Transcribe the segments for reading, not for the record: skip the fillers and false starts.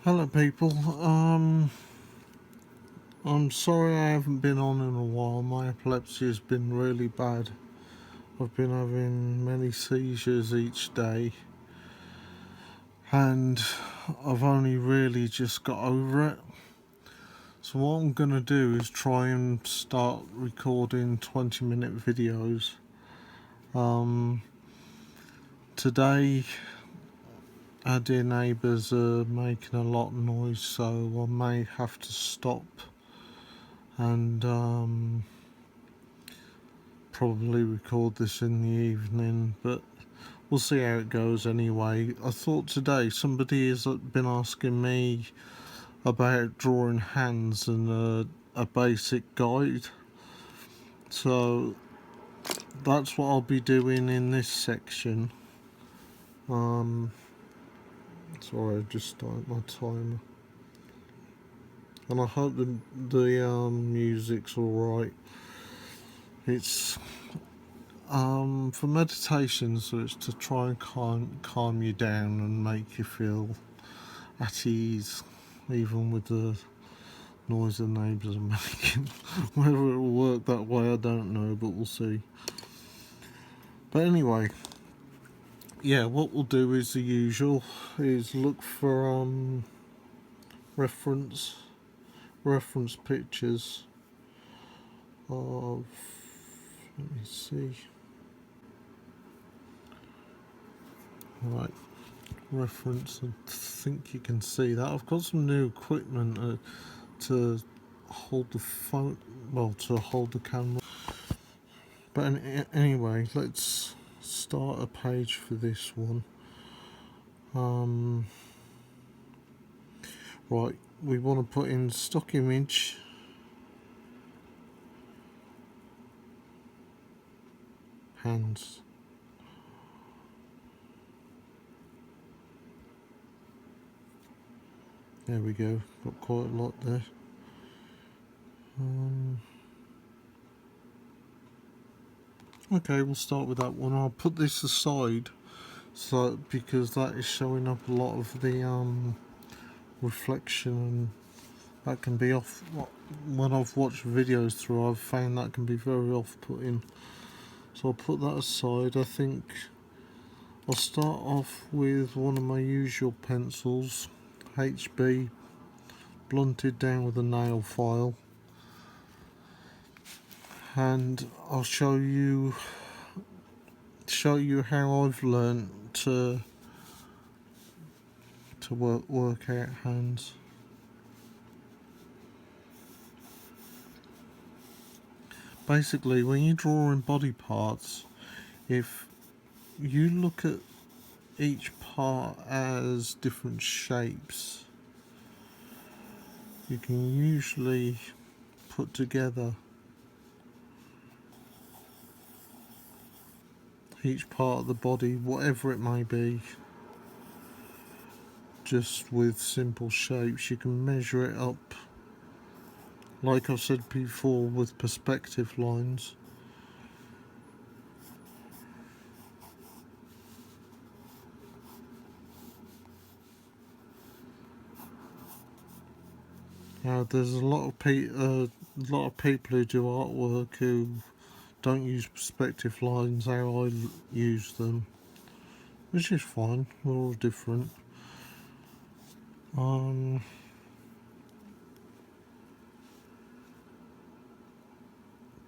Hello people, I'm sorry I haven't been on in a while. My epilepsy has been really bad. I've been having many seizures each day and I've only really just got over it. So what I'm going to do is try and start recording 20-minute videos. Today our dear neighbours are making a lot of noise, so I may have to stop and probably record this in the evening, but we'll see how it goes anyway. I thought today somebody has been asking me about drawing hands and a basic guide, so that's what I'll be doing in this section. Sorry, I just started my timer, and I hope the music's alright. It's for meditation, so it's to try and calm you down and make you feel at ease, even with the noise the neighbours are making. Whether it will work that way, I don't know, but we'll see. But anyway, yeah, what we'll do is the usual, is look for reference pictures of, let me see, right, reference, I think you can see that. I've got some new equipment to hold the phone, well, to hold the camera. But anyway, let's start a page for this one. Right, we want to put in stock image, hands. There we go, got quite a lot there. Okay, we'll start with that one. I'll put this aside, so because that is showing up a lot of the reflection, and that can be off. When I've watched videos through, I've found that can be very off-putting. So I'll put that aside. I think I'll start off with one of my usual pencils, HB, blunted down with a nail file, and I'll show you how I've learnt to work out hands. Basically, when you're drawing body parts, if you look at each part as different shapes, you can usually put together each part of the body, whatever it may be, just with simple shapes. You can measure it up, like I've said before, with perspective lines. Now, there's a lot of people who do artwork who don't use perspective lines how I use them, which is fine. We're all different.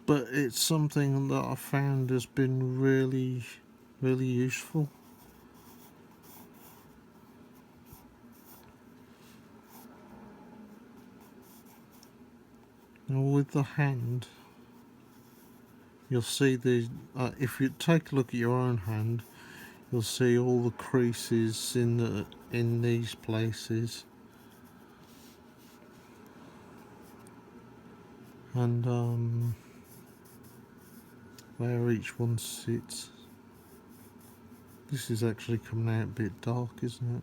But it's something that I found has been really, really useful. Now, with the hand, you'll see if you take a look at your own hand, you'll see all the creases in these places, and where each one sits. This is actually coming out a bit dark, isn't it?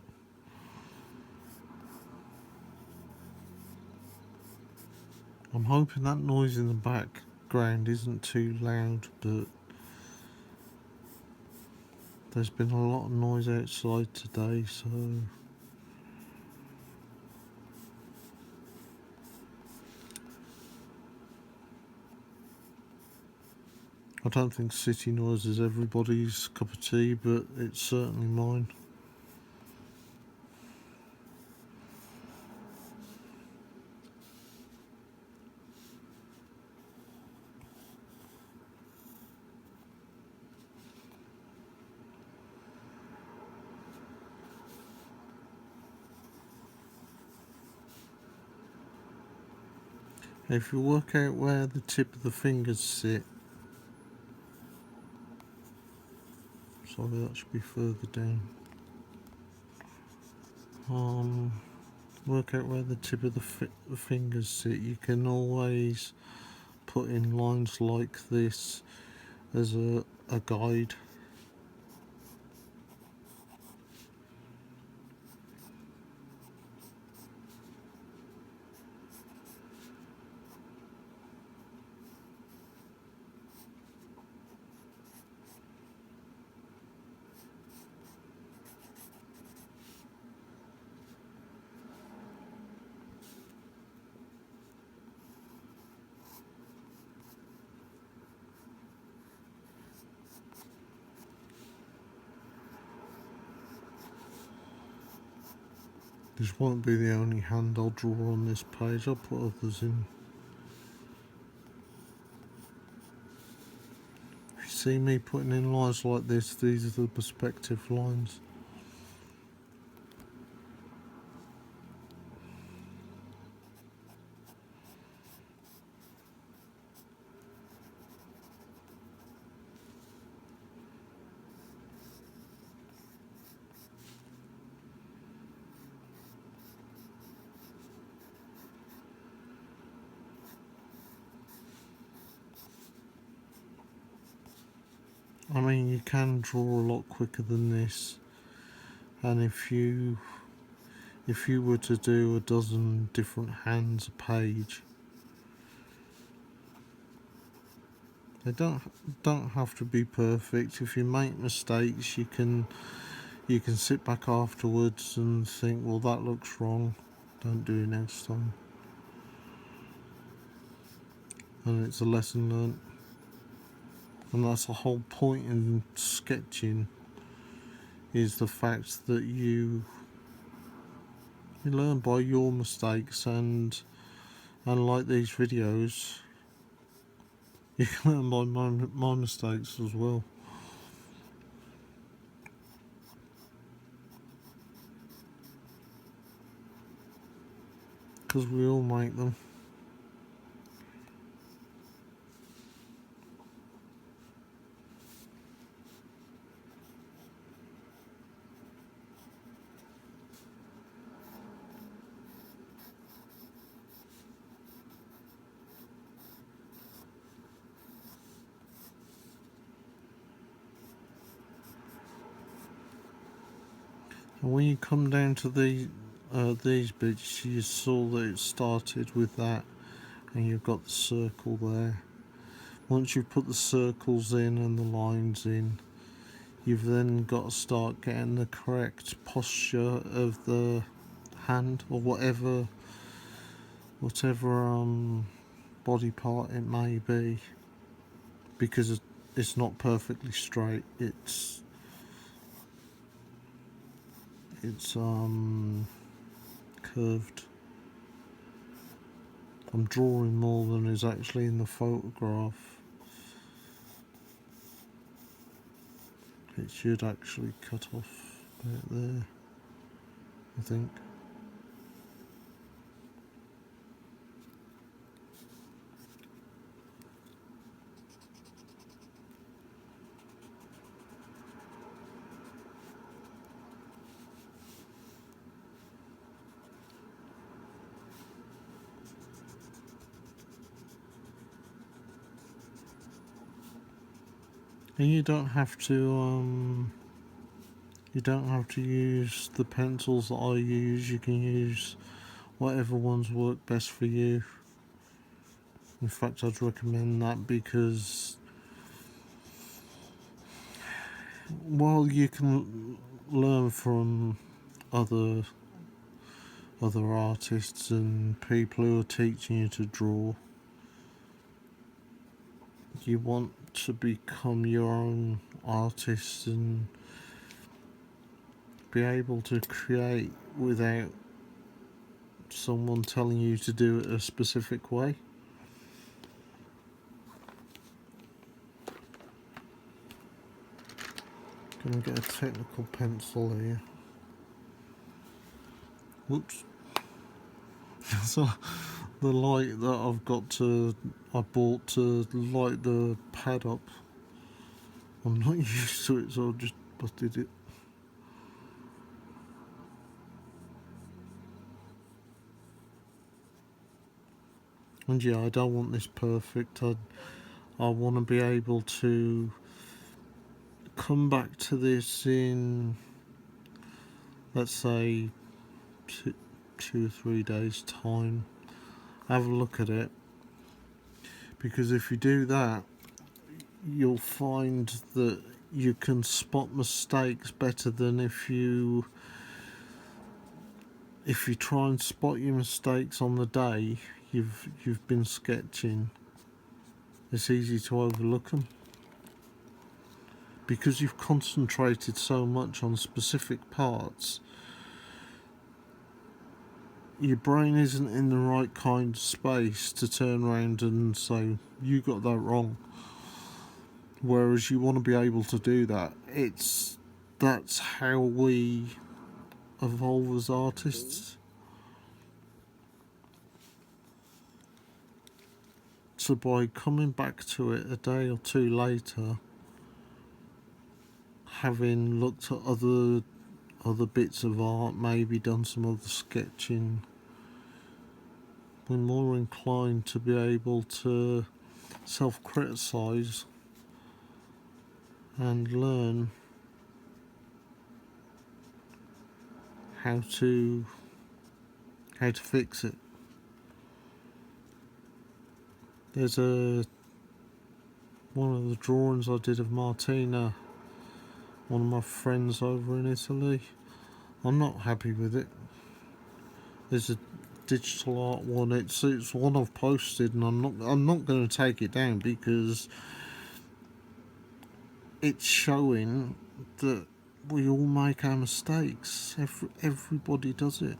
I'm hoping that noise in the background isn't too loud, but there's been a lot of noise outside today, so I don't think city noise is everybody's cup of tea, but it's certainly mine. If you work out where the tip of the fingers sit, sorry, that should be further down. Work out where the tip of the fingers sit. You can always put in lines like this as a guide. This won't be the only hand I'll draw on this page, I'll put others in. If you see me putting in lines like this, these are the perspective lines. I mean, you can draw a lot quicker than this, and if you were to do a dozen different hands a page, they don't have to be perfect. If you make mistakes, you can sit back afterwards and think, well, that looks wrong, don't do it next time, and it's a lesson learnt. And that's the whole point in sketching, is the fact that you learn by your mistakes, and like these videos, you can learn by my mistakes as well. Because we all make them. And when you come down to these bits, you saw that it started with that, and you've got the circle there. Once you've put the circles in and the lines in, you've then got to start getting the correct posture of the hand, or whatever body part it may be, because it's not perfectly straight. It's curved. I'm drawing more than is actually in the photograph. It should actually cut off about there, I think. And you don't have to use the pencils that I use. You can use whatever ones work best for you. In fact, I'd recommend that, because while you can learn from other artists and people who are teaching you to draw, you want to become your own artist and be able to create without someone telling you to do it a specific way. Gonna get a technical pencil here. Whoops. So the light that I bought to light the pad up, I'm not used to it, so I just busted it. And yeah, I don't want this perfect. I want to be able to come back to this in, let's say, 2 or 3 days' time. Have a look at it, because if you do that, you'll find that you can spot mistakes better than if you try and spot your mistakes on the day you've been sketching. It's easy to overlook them because you've concentrated so much on specific parts. Your brain isn't in the right kind of space to turn around and say you got that wrong, whereas you want to be able to do that. That's how we evolve as artists. So by coming back to it a day or two later, having looked at other bits of art, maybe done some other sketching, we're more inclined to be able to self-criticise and learn how to fix it. There's one of the drawings I did of Martina, one of my friends over in Italy. I'm not happy with it. There's a digital art one. It's one I've posted, and I'm not going to take it down because it's showing that we all make our mistakes. Everybody does it.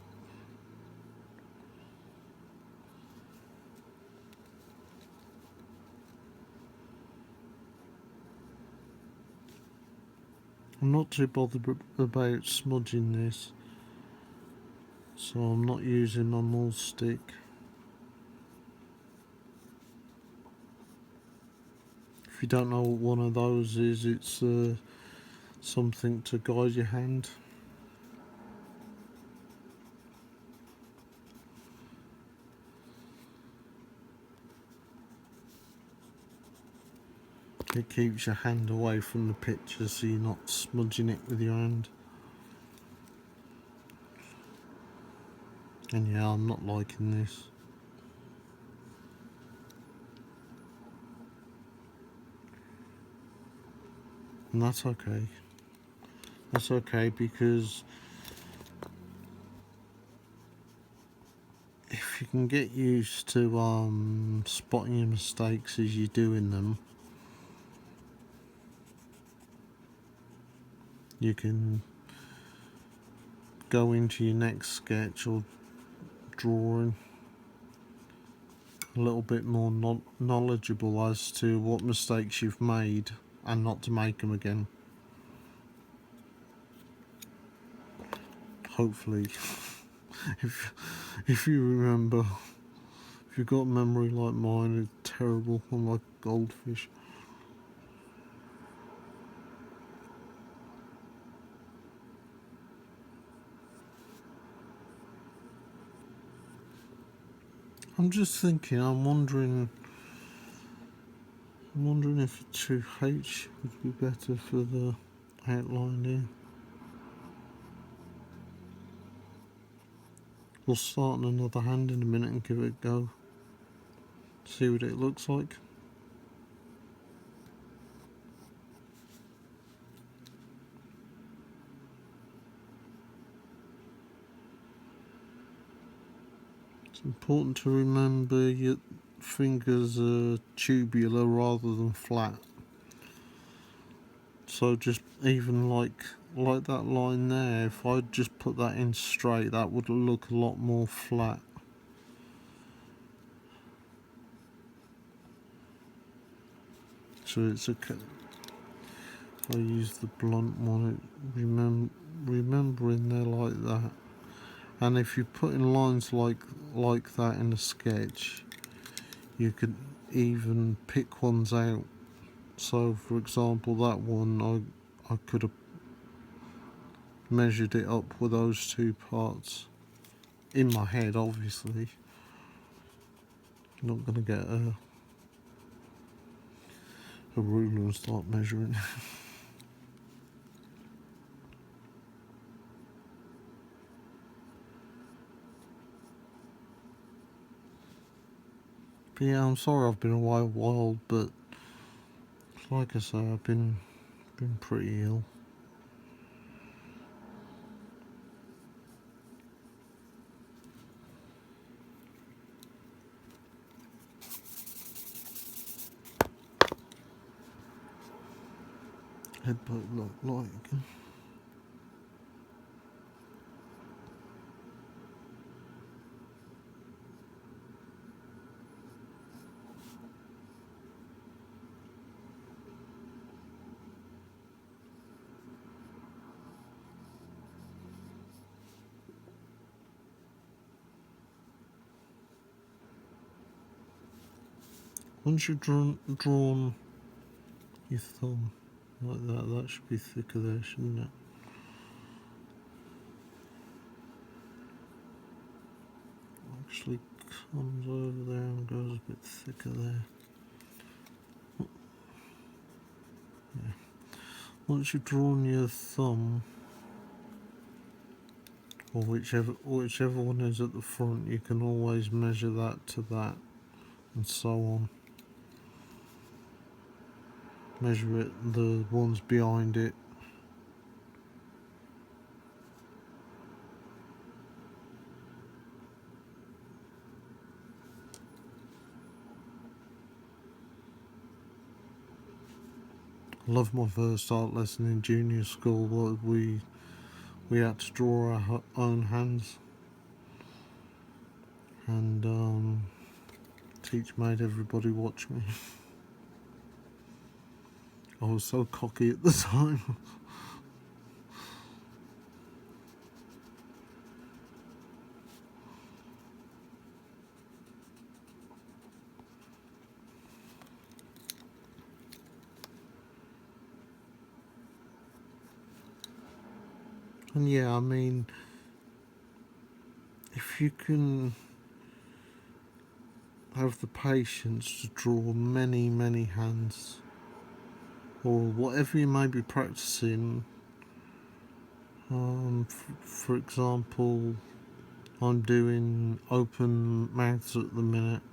I'm not too bothered about smudging this, so I'm not using my mousse stick. If you don't know what one of those is, it's something to guide your hand. It keeps your hand away from the picture so you're not smudging it with your hand. And yeah, I'm not liking this. And that's okay. That's okay, because if you can get used to spotting your mistakes as you're doing them, you can go into your next sketch or drawing a little bit more knowledgeable as to what mistakes you've made and not to make them again. Hopefully. if you remember, if you've got a memory like mine, it's terrible. I'm like a goldfish. I'm just thinking, I'm wondering if a 2H would be better for the outline here. We'll start on another hand in a minute and give it a go. See what it looks like. It's important to remember your fingers are tubular rather than flat. So just even like that line there, if I just put that in straight, that would look a lot more flat. So it's okay. I use the blunt one, remembering there like that. And if you put in lines like that in a sketch, you could even pick ones out. So for example, that one I could have measured it up with those two parts in my head. Obviously, I'm not going to get a ruler and start measuring. But yeah, I'm sorry I've been away a while, but like I say, I've been pretty ill. Headbutt look like again. Once you've drawn your thumb like that, that should be thicker there, shouldn't it? Actually comes over there and goes a bit thicker there. Yeah. Once you've drawn your thumb, or whichever one is at the front, you can always measure that to that, and so on. Measure it, the ones behind it. I love my first art lesson in junior school. What we had to draw our own hands, and teacher made everybody watch me. I was so cocky at the time. And yeah, I mean, if you can have the patience to draw many, many hands, or whatever you may be practicing, for example, I'm doing open mouths at the minute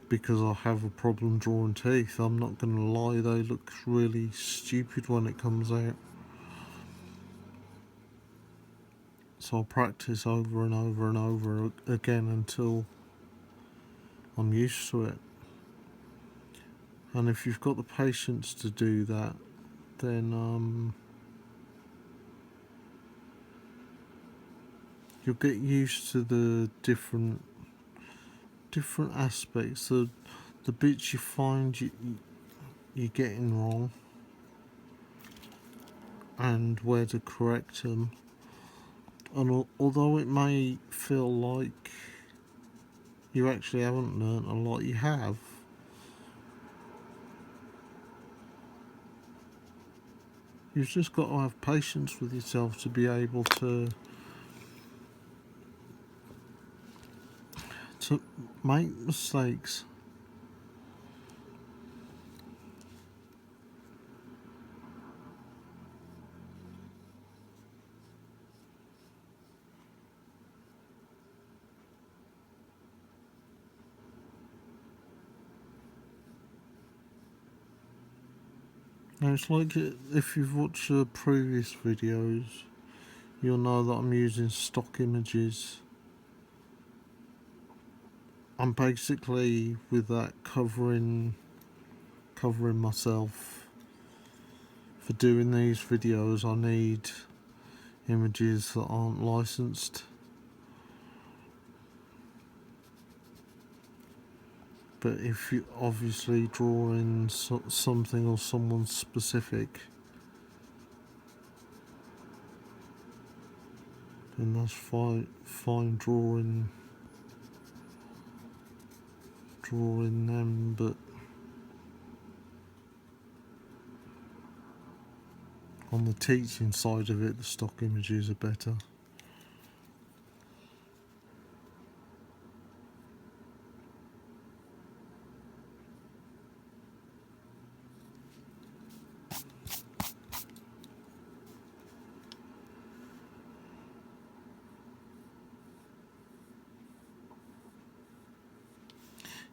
because I have a problem drawing teeth. I'm not going to lie, they look really stupid when it comes out. So I'll practice over and over and over again until I'm used to it. And if you've got the patience to do that, then you'll get used to the different aspects, the bits you find you're getting wrong, and where to correct them. And although it may feel like you actually haven't learnt a lot, you have. You've just got to have patience with yourself to be able to make mistakes. Now it's like if you've watched the previous videos, you'll know that I'm using stock images. I'm basically with that covering myself for doing these videos I need images that aren't licensed. But if you obviously drawing something or someone specific, then that's fine drawing them, but on the teaching side of it, the stock images are better.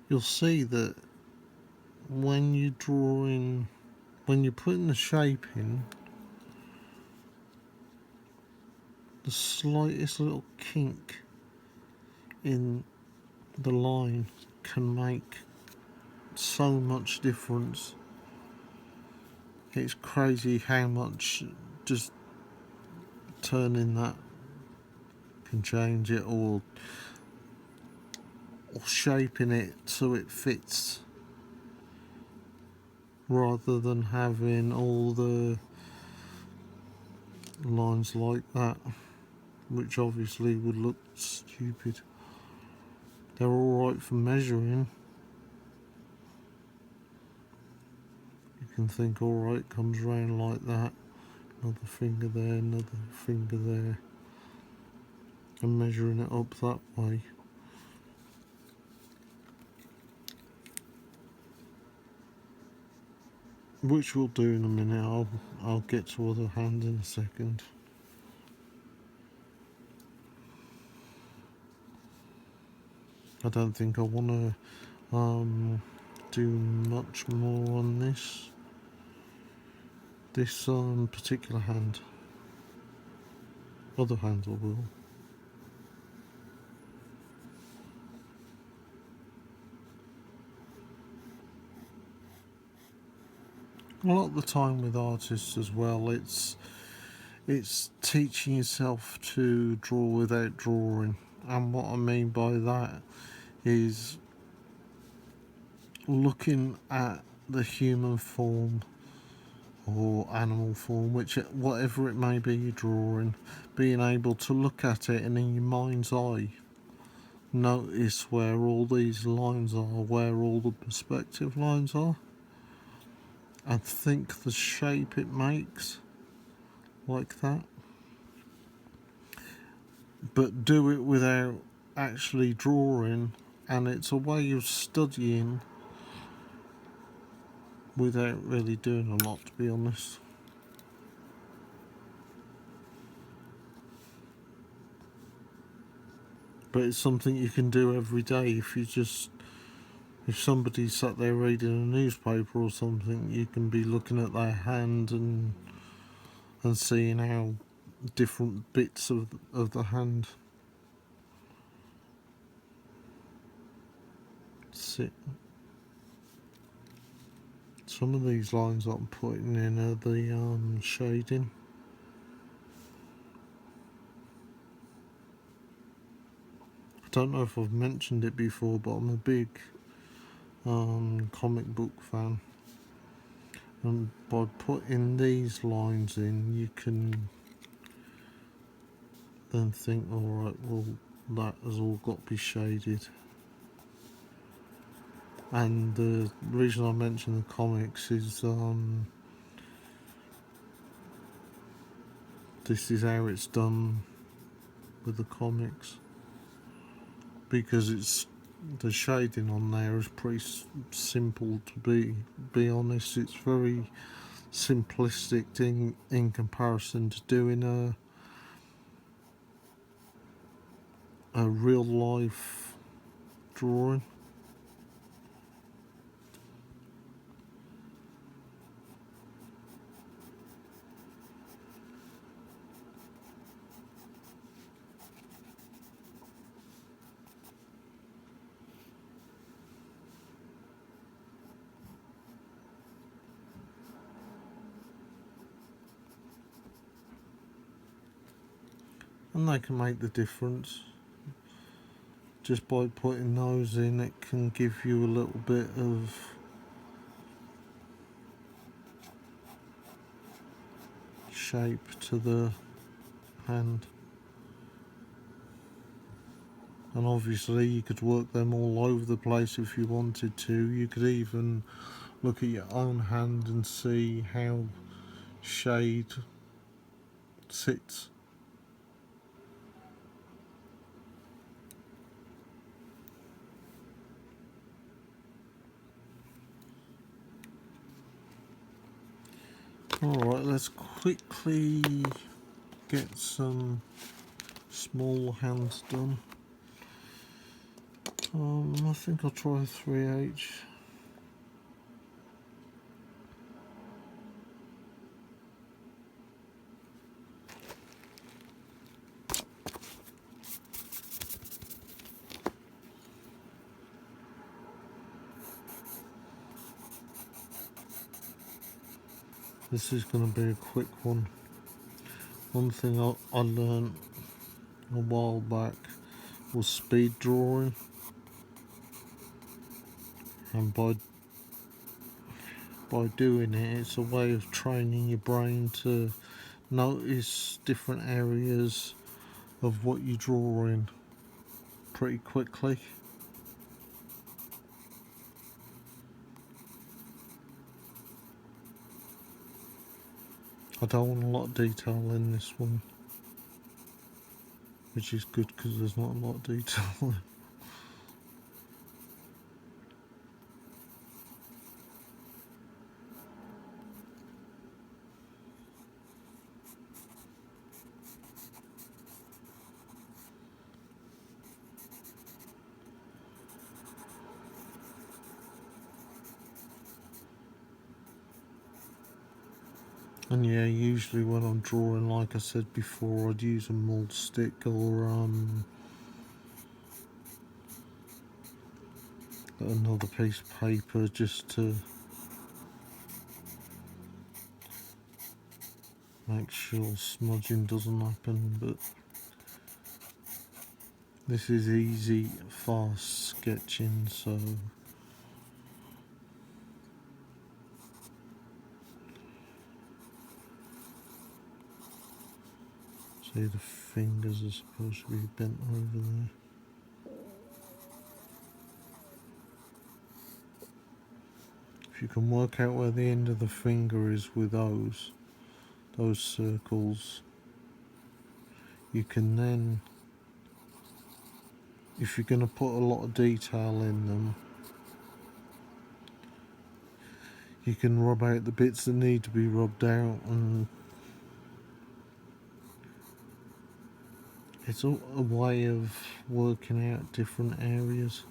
You'll see that when you're putting the shape in, the slightest little kink in the line can make so much difference. It's crazy how much just turning that can change it, or shaping it so it fits, rather than having all the lines like that, which obviously would look stupid. They're alright for measuring. You can think, alright, comes round like that, another finger there, another finger there, and measuring it up that way. Which we'll do in a minute. I'll get to other hand in a second. I don't think I want to do much more on this particular hand. Other hands I will. A lot of the time with artists as well, it's teaching yourself to draw without drawing, and what I mean by that is looking at the human form or animal form, whatever it may be you're drawing, being able to look at it and in your mind's eye notice where all these lines are, where all the perspective lines are, and think the shape it makes like that. But do it without actually drawing, and it's a way of studying without really doing a lot, to be honest. But it's something you can do every day. If somebody sat there reading a newspaper or something, you can be looking at their hand and seeing how different bits of the hand sit. Some of these lines that I'm putting in are the shading. I don't know if I've mentioned it before, but I'm a big comic book fan, and by putting these lines in, you can then think, alright, well, that has all got to be shaded. And the reason I mention the comics is this is how it's done with the comics, because the shading on there is pretty simple, to be honest. It's very simplistic in comparison to doing a real life drawing. and they can make the difference. Just by putting those in, it can give you a little bit of shape to the hand. And obviously you could work them all over the place if you wanted to. You could even look at your own hand and see how shade sits. Alright, let's quickly get some small hands done. I think I'll try 3H. This is going to be a quick one. One thing I learned a while back was speed drawing, and by doing it, it's a way of training your brain to notice different areas of what you're drawing pretty quickly. I don't want a lot of detail in this one, which is good because there's not a lot of detail. And yeah, usually when I'm drawing, like I said before, I'd use a mold stick or another piece of paper just to make sure smudging doesn't happen. But this is easy, fast sketching, so see, the fingers are supposed to be bent over there. If you can work out where the end of the finger is with those circles, you can then, if you're going to put a lot of detail in them, you can rub out the bits that need to be rubbed out, and it's a way of working out different areas,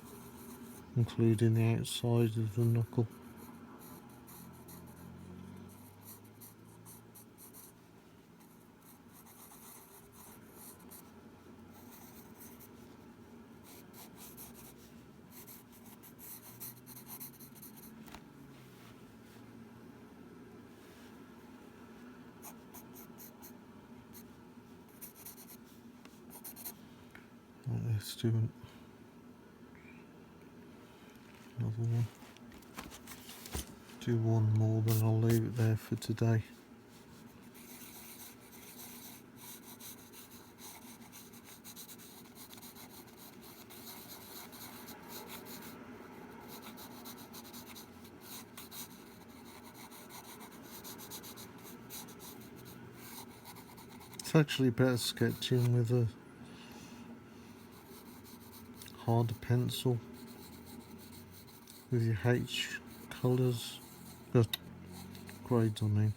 including the outside of the knuckle. Right, let's do another one. Do one more, then I'll leave it there for today. It's actually better sketching with a harder pencil, with your H colours, grades I mean.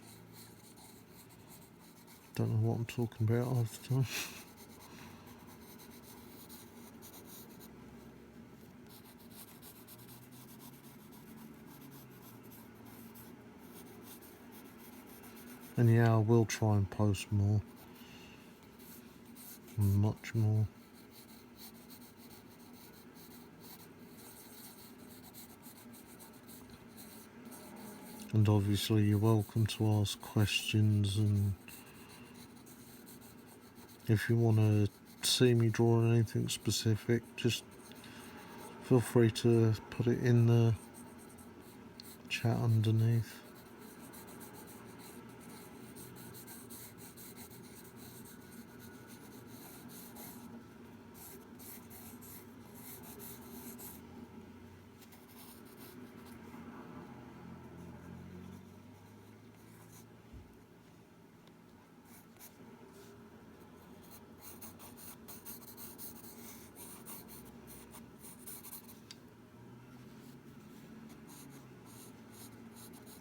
Don't know what I'm talking about half the time. And yeah, I will try and post more, much more. And obviously you're welcome to ask questions and if you want to see me draw anything specific, just feel free to put it in the chat underneath.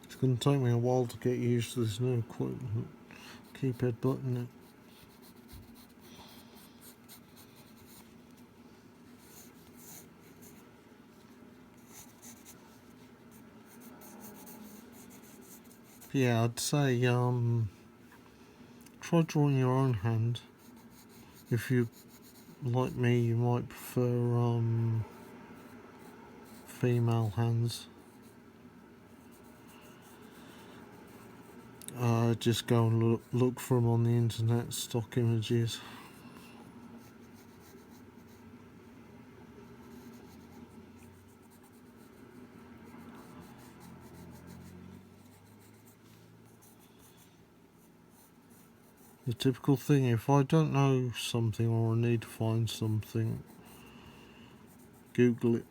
It's going to take me a while to get used to this new equipment. Keypad button. Yeah, I'd say try drawing your own hand. If you like me, you might prefer female hands. Just go and look for them on the internet, stock images. The typical thing, if I don't know something or I need to find something, Google it.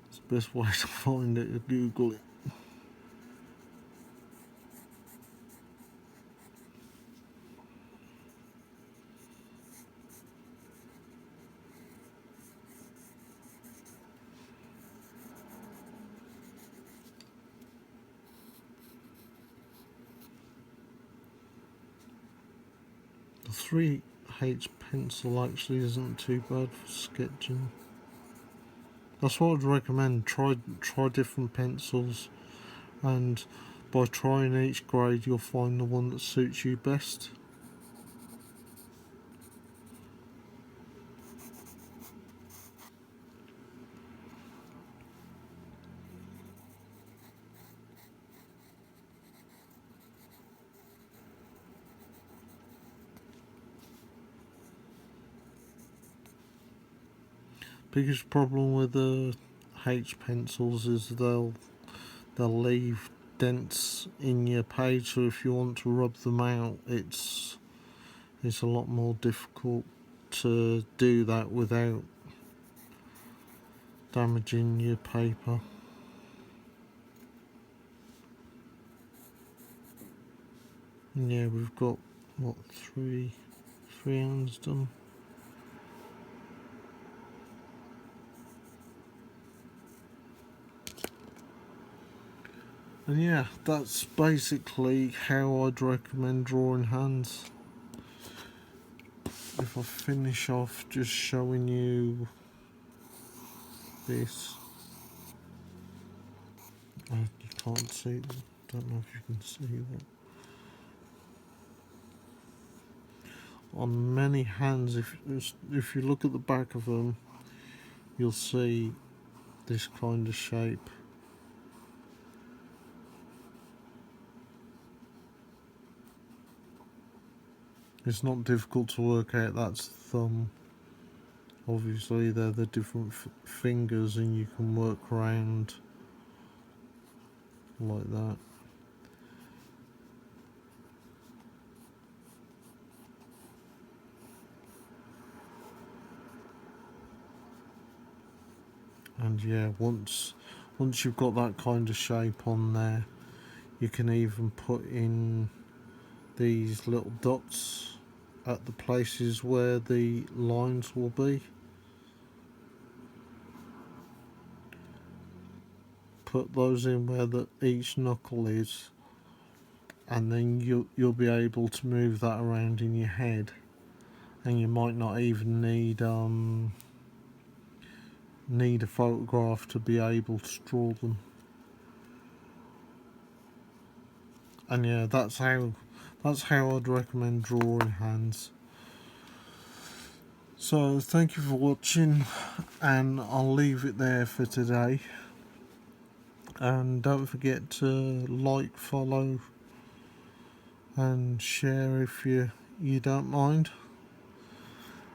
It's the best way to find it, is Google it. The 3H pencil actually isn't too bad for sketching. That's what I'd recommend. Try different pencils, and by trying each grade you'll find the one that suits you best. Biggest problem with the H pencils is they'll leave dents in your page, so if you want to rub them out, it's a lot more difficult to do that without damaging your paper. And yeah, we've got what, three hands done. And yeah, that's basically how I'd recommend drawing hands. If I finish off just showing you this, you can't see, don't know if you can see that. On many hands, if you look at the back of them, you'll see this kind of shape. It's not difficult to work out, that's the thumb. Obviously they're the different fingers, and you can work around like that. And yeah, once you've got that kind of shape on there, you can even put in these little dots at the places where the lines will be. Put those in where each knuckle is, and then you'll be able to move that around in your head, and you might not even need a photograph to be able to draw them. And yeah, that's how I'd recommend drawing hands. So thank you for watching, and I'll leave it there for today. And don't forget to like, follow and share if you you don't mind,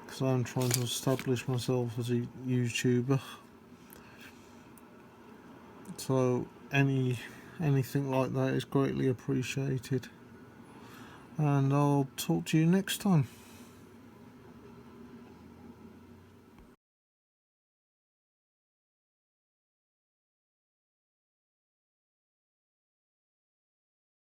because I'm trying to establish myself as a YouTuber. So anything like that is greatly appreciated. And I'll talk to you next time.